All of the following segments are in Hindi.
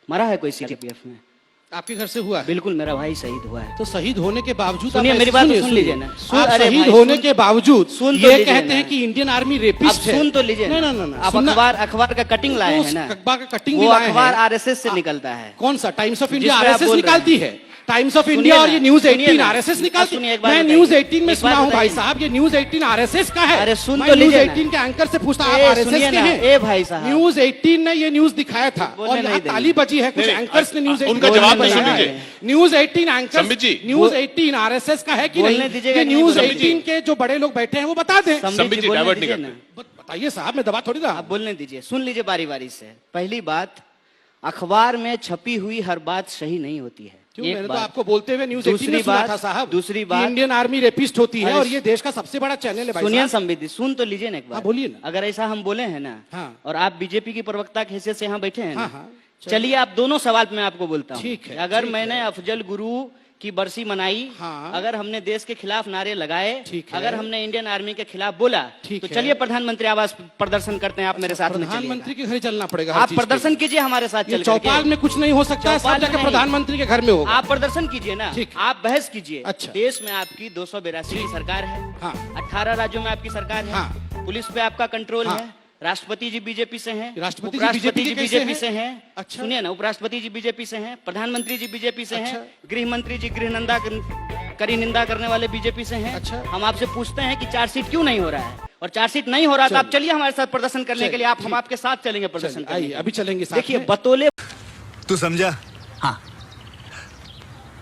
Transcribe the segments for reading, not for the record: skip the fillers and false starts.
मरा है कोई सीआरपीएफ में? आपके घर से हुआ है? बिल्कुल, मेरा भाई शहीद हुआ है। तो शहीद होने के बावजूद सुनिए, मेरी बात तो सुन लीजिए ना। आप शहीद होने के बावजूद ये कहते हैं ना। कि इंडियन आर्मी रेपिस्ट है। सुन तो लीजिए ना। आप अखबार का कटिंग लाए हैं ना। अखबार का कटिंग वो अखबार आरएसएस से निकलता है। कौन सा? टाइम्स ऑफ इंडिया आरएसएस निकालती है। टाइम्स ऑफ इंडिया और ये न्यूज 18 आरएसएस निकालती है। मैं न्यूज 18 में सुना हूँ भाई साहब, ये न्यूज 18 आरएसएस का है। अरे सुन मैं तो न्यूज लीजिए 18 के एंकर से पूछता, आप आरएसएस के हैं? ए भाई साहब, न्यूज 18 ने ये न्यूज दिखाया था और यहाँ ताली बजी है कुछ एंकर्स ने। न्यूज 18 उनका जवाब नहीं सुन लीजिए। न्यूज 18 एंकर, न्यूज 18 आरएसएस का है कि नहीं? ये न्यूज 18 के जो बड़े लोग बैठे हैं वो बता दें। बताइए साहब, मैं दबा थोड़ी रहा। आप बोलने दीजिए, सुन लीजिए बारी बारी से। पहली बात, अखबार में छपी हुई हर बात सही नहीं होती है। क्यों? मैंने तो आपको बोलते हुए न्यूज 18 में सुना था साहब। दूसरी बात, इंडियन आर्मी रेपिस्ट होती है और ये देश का सबसे बड़ा चैनल है भाई। सुनिए संबित, सुन तो लीजिए ना एक बार। बोलिए ना। अगर ऐसा हम बोले हैं ना, हाँ। और आप बीजेपी की प्रवक्ता की हैसियत से यहाँ बैठे हैं ना, हाँ। चलिए आप दोनों सवाल पे मैं आपको बोलता हूँ। ठीक है। अगर मैंने अफजल गुरु की बरसी मनाई, हाँ। अगर हमने देश के खिलाफ नारे लगाए, ठीक है। अगर हमने इंडियन आर्मी के खिलाफ बोला, तो चलिए प्रधानमंत्री आवास प्रदर्शन करते हैं। आप मेरे साथ में प्रधानमंत्री के घर चलना पड़ेगा। आप प्रदर्शन कीजिए हमारे साथ चल चौपाल में कुछ नहीं हो सकता, सब जाके प्रधानमंत्री के घर में होगा। आप प्रदर्शन कीजिए ना, आप बहस कीजिए। अच्छा। देश में आपकी 282 की सरकार है, 18 राज्यों में आपकी सरकार है, पुलिस पे आपका कंट्रोल है, राष्ट्रपति जी बीजेपी से हैं, उपराष्ट्रपति जी बीजेपी से हैं। अच्छा। सुनिए ना, उपराष्ट्रपति जी बीजेपी से हैं, प्रधानमंत्री जी बीजेपी से हैं, गृह मंत्री जी गृह निंदा करी निंदा करने वाले बीजेपी से हैं। अच्छा। हम आपसे पूछते हैं कि चार्जशीट क्यों नहीं हो रहा है, और चार्जशीट नहीं हो रहा तो आप चलिए हमारे साथ प्रदर्शन करने के लिए। आप हम आपके साथ चलेंगे प्रदर्शन करने। अभी चलेंगे। देखिए बतौले, तू समझा? हाँ।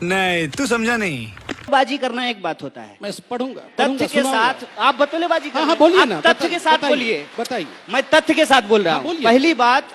नहीं, तू समझा नहीं। बाजी करना एक बात होता है, मैं पढ़ूंगा तथ्य के साथ। आप बतौलेबाजी हाँ बोलिए ना, तथ्य के साथ बोलिए। बताइए। मैं तथ्य के साथ बोल रहा हूँ। पहली बात,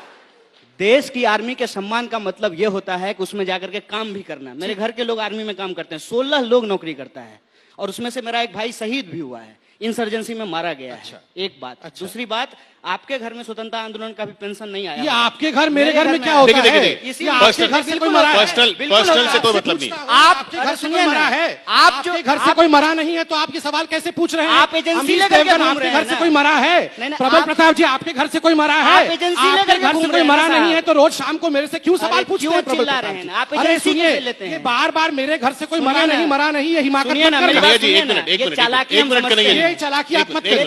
देश की आर्मी के सम्मान का मतलब यह होता है कि उसमें जाकर के काम भी करना। मेरे घर के लोग आर्मी में काम करते हैं, 16 लोग नौकरी करता है, और उसमें से मेरा एक भाई शहीद भी हुआ है, इंसर्जेंसी में मारा गया है। एक बात। दूसरी बात, आपके घर में स्वतंत्रता आंदोलन का भी पेंशन नहीं आया। ये आपके घर मेरे घर में क्या होता है? इसी आपके घर से कोई मरा है? पर्सनल से कोई मतलब नहीं। आपके घर से कोई मरा है? आपके घर से कोई मरा नहीं है तो आपके सवाल कैसे पूछ रहे हैं? आप एजेंसी लेकर के घूम रहे हैं। आपके घर से कोई मरा है? प्रबल प्रताप जी, आपके घर से कोई मरा है? आपके घर से कोई मरा नहीं है तो रोज शाम को मेरे से क्यों सवाल पूछते हैं? प्रबल प्रताप जी, अरे सुनिए, ये बार बार मेरे घर से कोई मरा नहीं, ये हिमाकत मत करिए। ये चालाकी आप मत करिए।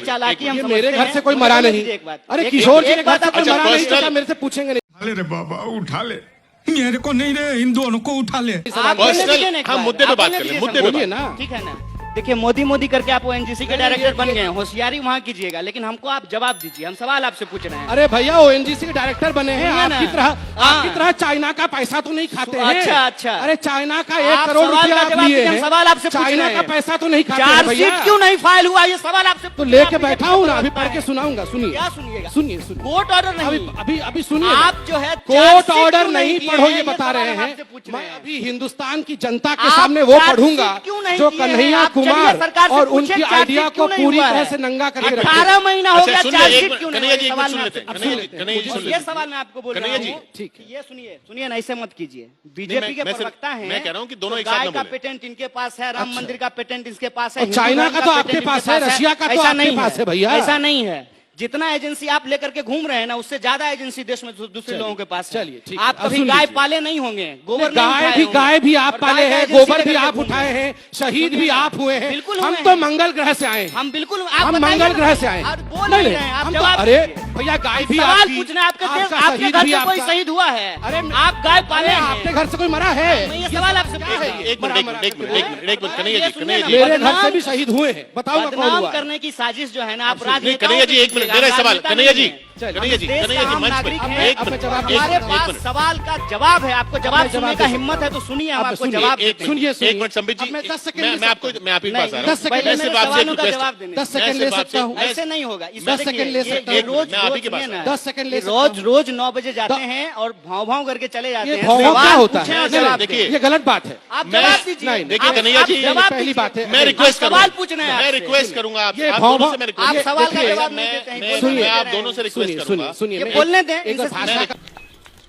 ये मेरे घर से कोई मरा नहीं। अरे किशोर जी के घर से कोई मरा नहीं तो मेरे से पूछेंगे नहीं? उठा ले रे बाबा, उठा ले। मेरे को नहीं रे, इन दोनों को उठा ले। हम मुद्दे पे बात कर ले, मुद्दे पे ना। ठीक है ना। देखिए, मोदी करके आप ओएनजीसी के डायरेक्टर बन गए हैं, होशियारी वहाँ कीजिएगा, लेकिन हमको आप जवाब दीजिए, हम सवाल आपसे पूछ रहे हैं। अरे भैया, ओएनजीसी के डायरेक्टर बने हैं, आपकी तरह चाइना का पैसा तो नहीं खाते हैं। अच्छा। अरे चाइना का 1 करोड़ रुपया आप लिए हैं, सवाल आपसे चाइना का पैसा तो नहीं खाते हैं भैया। चार्जशीट क्यों नहीं फाइल हुआ, ये सवाल आपसे तो लेके बैठा हूँ ना, अभी पढ़ के सुनाऊंगा। सुनिए। क्या सुनिएगा? सुनिए। कोर्ट ऑर्डर नहीं, अभी सुनिए। आप जो है कोर्ट ऑर्डर नहीं पढ़ो, ये बता रहे हैं। मैं अभी हिंदुस्तान की जनता के सामने वो पढ़ूंगा जो कन्हैया कुमार और उनकी आइडिया को पूरी तरह से नंगा करके रखा। 18 महीना हो गया, चार्जशीट क्यों नहीं? ये सवाल मैं आपको बोल रहा हूँ। ठीक है, ये सुनिए ना, ऐसे मत कीजिए। बीजेपी के प्रवक्ता हैं, मैं कह रहा हूँ कि दोनों एक साथ गाय न का बोलें। पेटेंट इनके पास है, राम मंदिर का पेटेंट इसके पास है, चाइना का तो आपके पास है, रशिया का तो आपके पास है भैया। ऐसा नहीं है। जितना एजेंसी आप लेकर के घूम रहे हैं ना, उससे ज्यादा एजेंसी देश में दूसरे लोगों के पास है। चलिए, ठीक। आप कभी गाय पाले नहीं होंगे, गोबर गाय भी आप पाले हैं, गोबर भी आप उठाए हैं, शहीद भी आप हुए हैं। बिल्कुल, हम तो मंगल ग्रह से आए हैं। हम बिल्कुल, हम मंगल ग्रह से आए हैं। अरे भैया, गाय भी सवाल पूछना, आपके घर से कोई शहीद हुआ है? अरे आप गाय पाले हैं, आपके घर से कोई मरा है? ये सवाल आपसे पूछ रहे हैं। एक मिनट, कन्हैया जी, मेरे घर से भी शहीद हुए हैं, बताओ कौन बदनाम हुआ? करने की साजिश जो है ना, अपराध। कन्हैया जी, एक मिनट, मेरा सवाल। कन्हैया जी, नागरिक है, हमारे पास सवाल का जवाब है। आपको जवाब सुनने का हिम्मत है तो सुनिए, हम आपको जवाब सुनिए। एक मिनट संबित जी, मैं आप ही पास आ रहा हूँ। 10 सेकंड ले सकता हूँ। ऐसे नहीं होगा। 10 सेकंड ले सकता हूँ। रोज 10 सेकंड ले सकता हूँ। रोज 9 बजे जाते हैं और भाव करके चले जाते हैं। क्या होता है? देखिए, ये गलत बात है। आप जवाब दीजिए। देखिए कन्हैया जी, पहली बात है, मैं रिक्वेस्ट सवाल पूछना है, मैं रिक्वेस्ट करूंगा आप ये दोनों से। मैं आप सवाल का जवाब नहीं देते हैं। मैं आप दोनों से रिक्वेस्ट करूंगा। सुनिए, बोलने दें।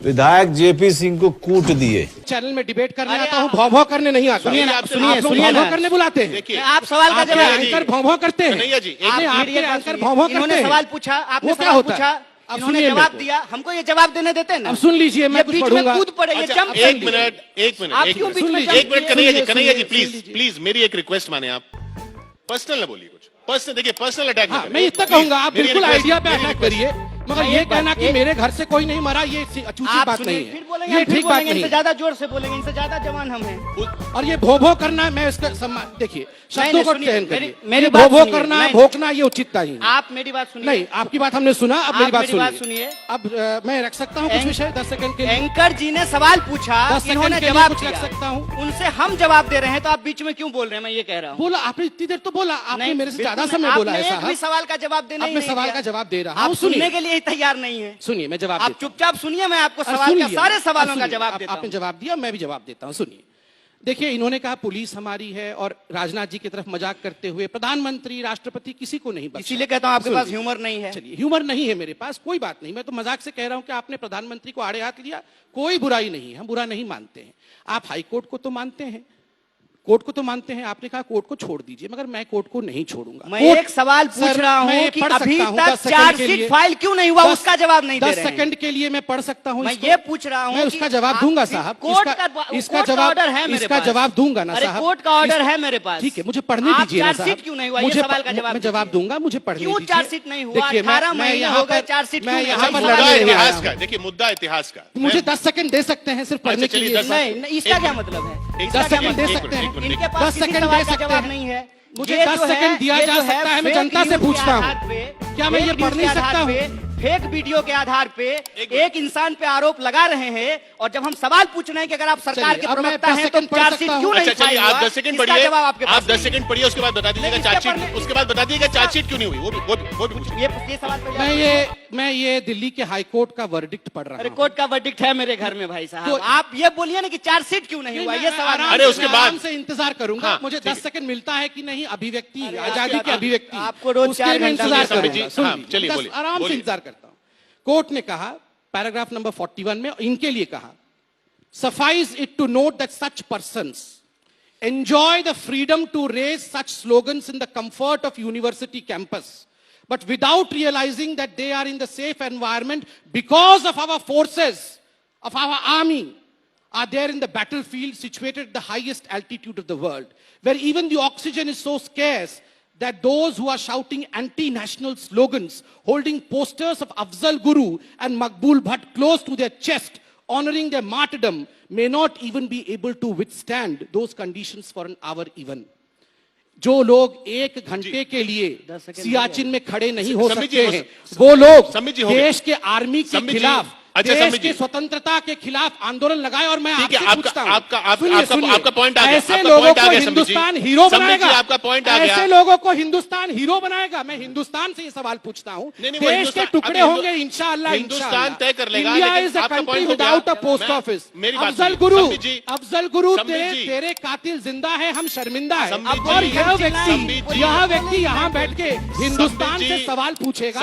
विधायक जेपी सिंह को कूट दिए। चैनल में डिबेट करने आता हूँ, भौं करने नहीं आता। सुनिए ना, करने बुलाते हैं। देखिए, आप सवाल का जवाब एंकर भौं करते हैं। कन्हैया जी, आपके एंकर भौं करते हैं। इन्होंने सवाल पूछा, आपने वो क्या सवाल होता पूछा, इन्होंने जवाब दिया, हमको ये जवाब देने देते हैं ना। अब सुन लीजिए, मैं कुछ पढ़ूंगा। कूद पड़े, ये जंप। एक मिनट कन्हैया जी प्लीज मेरी एक रिक्वेस्ट माने आप। पर्सनल ना बोलिए कुछ, पर्सनल देखिए, पर्सनल अटैक हाँ, मैं इतना कहूंगा, आप बिल्कुल आइडिया पे अटैक करिए, मगर ये कहना कि मेरे घर से कोई नहीं मरा, ये उचित बात नहीं है, ये ठीक बात नहीं है। ज्यादा जोर से बोलेंगे, इनसे ज्यादा जवान हम हैं। और ये भो करना, मैं इसका सम्मान, देखिए शब्दों को चयन करिए, मेरी भो करना, भोंकना, ये उचित नहीं है। आप मेरी बात सुनिए। नहीं, आपकी बात हमने सुना, अब मेरी बात सुनिए। अब मैं रख सकता हूँ कुछ विषय 10 सेकंड के लिए? एंकर जी ने सवाल पूछा, 10 इन्होंने सेकंड के लिए जवाब कुछ रख सकता हूँ? उनसे हम जवाब दे रहे हैं, तो आप बीच में क्यों बोल रहे हैं? मैं ये कह रहा हूँ। बोला आपने, इतनी देर तो बोला आपने, मेरे से ज्यादा समय बोला है साहब। सवाल का जवाब देना, अपने सवाल का जवाब दे रहा हूँ, हूँ, सुनने के लिए ही तैयार नहीं है। सुनिए, मैं जवाब, आप चुपचाप सुनिए, मैं आपको सवाल का, सारे सवालों का जवाब देता हूं। आपने जवाब दिया, मैं भी जवाब देता हूं। सुनिए, देखिए इन्होंने कहा पुलिस हमारी है, और राजनाथ जी की तरफ मजाक करते हुए प्रधानमंत्री, राष्ट्रपति, किसी को नहीं बख्शा। इसीलिए कहता हूं आपके पास ह्यूमर नहीं है। चलिए, ह्यूमर नहीं है मेरे पास, कोई बात नहीं, मैं तो मजाक से कह रहा हूं कि आपने प्रधानमंत्री को आड़े हाथ लिया, कोई बुराई नहीं है, हम बुरा नहीं मानते हैं। आप हाईकोर्ट को तो मानते हैं, कोर्ट को तो मानते हैं, आपने कहा कोर्ट को छोड़ दीजिए, मगर मैं कोर्ट को नहीं छोड़ूंगा। मैं एक सवाल पूछ रहा हूं कि अभी तक चार्जशीट फाइल क्यों नहीं हुआ, उसका जवाब नहीं दे रहे हैं। 10 सेकंड के लिए मैं पढ़ सकता हूं, मैं ये पूछ रहा हूं, मैं उसका जवाब दूंगा साहब, इसका जवाब है, इसका जवाब दूंगा ना साहब, कोर्ट का ऑर्डर है मेरे पास। ठीक है, मुझे पढ़ने दीजिए ना साहब। चार्जशीट क्यों नहीं हुआ, ये सवाल का जवाब मैं जवाब दूंगा, मुझे पढ़ने दीजिए। क्यों चार्जशीट नहीं हुआ? 18 महीने हो गए, चार्जशीट मैं क्यों यहाँ पर नहीं हुआ? लड़ने नहीं आया इतिहास हूं। का देखिए, मुद्दा इतिहास का। मुझे 10 सेकंड दे सकते हैं सिर्फ पढ़ने के लिए? नहीं, इसका क्या मतलब है? 10 सेकंड दे सकते हैं, इनके पास 10 सेकंड दे सकते जवाब हैं। नहीं है। मुझे 10 सेकंड दिया जा सकता है, मैं जनता से पूछता हूँ, क्या मैं ये पढ़ नहीं सकता हूँ? फेक वीडियो के आधार पे एक इंसान पे आरोप लगा रहे हैं, और जब हम सवाल पूछ रहे हैं कि अगर आप सरकार के प्रवक्ता हैं तो चार्जशीट क्यों नहीं अच्छा चलिए, आप 10 सेकंड पढ़िए, आप 10 सेकंड नहीं। पढ़िए, उसके बाद बता दीजिएगा चार्जशीट, उसके बाद बता दीजिएगा चार्जशीट क्यों नहीं हुई, वो भी पूछिए। ये सवाल पे मैं ये दिल्ली के हाईकोर्ट का वर्डिक्ट पढ़ रहा हूँ। कोर्ट का वर्डिक्ट है मेरे घर में भाई साहब, आप ये बोलिए ना कि चार्जशीट क्यों नहीं हुआ, ये सवाल। अरे उसके बाद से इंतजार करूंगा, मुझे 10 सेकंड मिलता है कि नहीं, अभिव्यक्ति, आजादी की अभिव्यक्ति, आपको रोज 4 घंटा इंतजार करूंगा। चलिए बोलिए, आराम से इंतजार करता हूँ। कोर्ट ने कहा, पैराग्राफ नंबर 41 में इनके लिए कहा, suffice it to note that such persons enjoy the freedom to raise such slogans in the comfort of university campus, but without realizing that they are in the safe environment because of our forces, of our army, are there in the battlefield situated at the highest altitude of the world, where even the oxygen is so scarce that those who are shouting anti-national slogans, holding posters of Afzal Guru and Maqbool Bhatt close to their chest, honoring their martyrdom, may not even be able to withstand those conditions for an hour even. जो लोग 1 घंटे के लिए सियाचिन में खड़े नहीं हो सकते हैं, वो लोग देश के आर्मी के खिलाफ, देश की स्वतंत्रता के खिलाफ आंदोलन लगाए। और मैं आपसे पूछता हूं, आपका पॉइंट आ गया, ऐसे लोगों को हिंदुस्तान हीरो बनाएगा? आपका पॉइंट आ गया, ऐसे लोगों को हिंदुस्तान हीरो बनाएगा? मैं हिंदुस्तान से ये सवाल पूछता हूँ, देश के टुकड़े होंगे इंशाअल्लाह, हिंदुस्तान तय कर लेगा। India is a country without a post office. Afzal Guru तेरे कातिल जिंदा है, हम शर्मिंदा है। और यह व्यक्ति यहाँ बैठ के हिंदुस्तान से सवाल पूछेगा,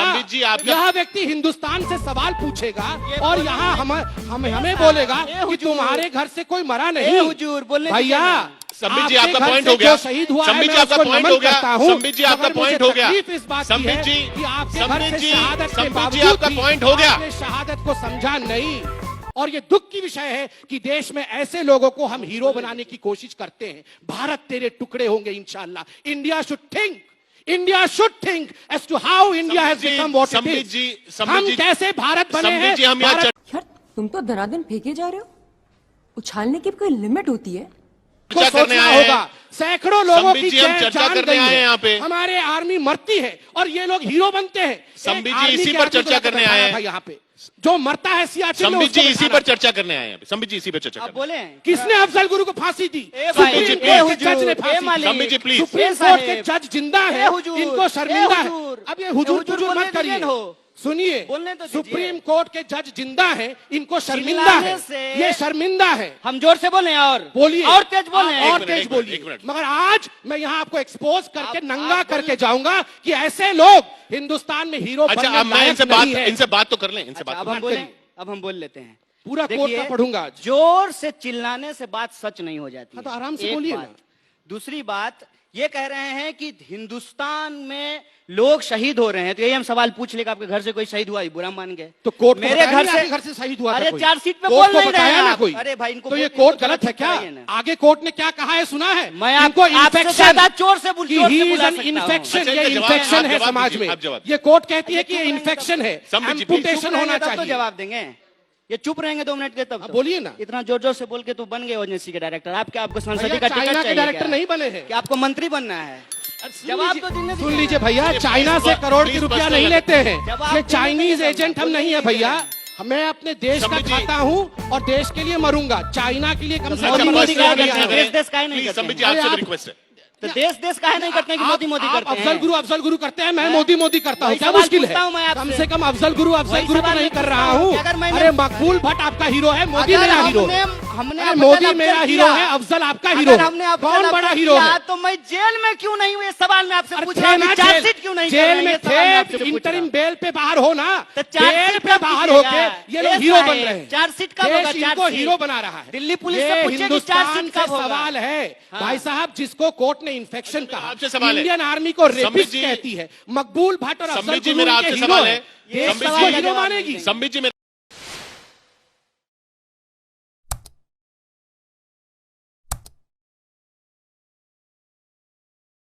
यह व्यक्ति हिंदुस्तान से सवाल पूछेगा, और यहाँ हमें बोलेगा कि तुम्हारे घर से कोई मरा नहीं। हुजूर बोलने भैया, संबित जी आपका पॉइंट हो गया, शहीद हुआ, संबित जी आपका पॉइंट हो गया, संबित जी आपका पॉइंट हो गया, संबित जी आपका पॉइंट हो गया। शहादत को समझा नहीं, और ये दुख की विषय है कि देश में ऐसे लोगों को हम हीरो बनाने की कोशिश करते हैं। भारत तेरे टुकड़े होंगे इंशाअल्लाह। India should think as to how India has become what it is. हम कैसे भारत बने हैं? यार तुम तो धनाधन फेंके जा रहे हो, उछालने की कोई लिमिट होती है? को सोचना होगा। सैकड़ों लोगों की चर्चा करने आए हैं यहाँ पे, हमारे आर्मी मरती है और ये लोग हीरो बनते हैं। संबित जी इसी पर चर्चा करने आए हैं यहाँ पे, जो मरता है सियाचिन में, संबित जी इसी पर चर्चा करने आए हैं। संबित जी इसी पर चर्चा बोले किसने अफजल गुरु को फांसी दी? संबित जी प्लीज, सुप्रीम कोर्ट के जज जिंदा है, इनको शर्मिंदा है। अब ये हुजूर मत करिए, सुनिए, सुप्रीम कोर्ट के जज जिंदा है, इनको शर्मिंदा है, ये शर्मिंदा है। हम जोर से बोले और बोलिए, और तेज बोले, और तेज बोलिए। मगर आज मैं यहाँ आपको एक्सपोज करके नंगा करके जाऊंगा कि ऐसे लोग हिंदुस्तान में हीरो बनने लायक नहीं है। इनसे बात तो कर लें, इनसे बात। अब हम बोल लेते हैं, पूरा कोर्ट का पढ़ूंगा आज। जोर से चिल्लाने से बात सच नहीं हो जाती। तो आराम से बोलिए ना। दूसरी बात, ये कह रहे हैं कि हिंदुस्तान में लोग शहीद हो रहे हैं, तो यही हम सवाल पूछ लेगा आपके घर से कोई शहीद हुआ, ये बुरा मान गए तो कोर्ट को मेरे बताया घर नहीं से आपके घर से शहीद हुआ था अरे कोई? चार्जशीट पे कोर्ट बोल को नहीं रहे बताया हैं ना आप। कोई? अरे भाई इनको तो ये बोलने कोर्ट दो, गलत है क्या? कराइए ना। आगे कोर्ट ने क्या कहा है सुना है? मैं इनको आपसे infection- ज्यादा चोर से कि जोर से he is बुला an सकता हूं। infection, अच्छा, ये इनका जवाब- इन्फेक्शन आप है जवाब समाज दीजिए, में। आप जवाब ये कोर्ट कहती है अच्छा, कि ये चुप रहेंगे इन्फेक्शन है, सम्मित जी, एम्पुटेशन चुप होना रहेंगे तब तो चाहिए। जवाब देंगे। ये चुप रहेंगे 2 मिनट के तब आप तो। बोलिए ना। इतना जोर जोर से बोल के तो बन गए ओजेंसी के डायरेक्टर। आप क्या आपको संसदीय भैया, का टिकट चाइना के चाहिए डायरेक्टर क्या? नहीं बने हैं। कि आपको मंत्री बनना है? जवाब तो देने सुन दीजिए लीजिए ना। भैया, चाइना से करोड़ की रुपया नहीं लेते हैं, जवाब ये देने चाइनीज दीजिए, एजेंट हम बोलिए नहीं है नहीं भैया। है। मैं अपने देश का सम्मित जी। खाता हूँ और देश के लिए मरूंगा। चाइना के लिए कम से मोदी कम मोदी मरने क्या के लिए करते हैं? आया हूं। देश काहे नहीं करते सम्मित जी हैं? आपसे अरे भी आप- रिक्वेस्ट है। तो देश काहे नहीं करते हैं कि मोदी मोदी करते हैं? अफजल गुरु करते हैं, मैं हैं? मोदी मोदी करता हूँ, वही क्या सवाल मुश्किल पूछता हूं मैं है? आपसे। कम से कम अफजल गुरु वही तो सवाल नहीं मैं कर रहा पूछता हूं हूँ। कि अगर मैंने- अरे मकबूल भट्ट आपका हीरो है, मोदी अगर मेरा हीरो हमने- है। हमने अरे अफजल मोदी अफजल मेरा हीरो किया। है, अफजल आपका अगर हीरो है। हमने अफजल कौन अफजल बड़ा हीरो किया, है? तो मैं जेल में क्यों नहीं हूँ? ये सवाल मैं आपसे पूछ रहा थे हूँ ना कि चार्जशीट क्यों नहीं कर रहे जेल हैं? में ये सवाल मैं आपसे थे, पूछ रहा इंटरिम हूं। बेल पे बाहर हो ना, तो चार्जशीट जेल पे कब बाहर कीजिएगा? होके ये लोग ये हीरो साहब, बन रहे हैं। चार्जशीट कब होगा? देश इनको चार्जशीट? हीरो बना रहा है। दिल्ली पुलिस ये से पूछिए कि हिंदुस्तान चार्जशीट से कब होगा? सवाल है हाँ। भाई साहब, जिसको कोर्ट ने इन्फेक्शन कहा, आपसे सवाल है। इंडियन आर्मी को सम्मित रेपिस्ट जी- कहती है, मकबूल भट्ट और अफजल सम्मित जी गुरु मेरा इनके आपसे हीरो सवाल है। है। ये सम्मित सवाल जी- हीरो मानेगी? सम्मित जी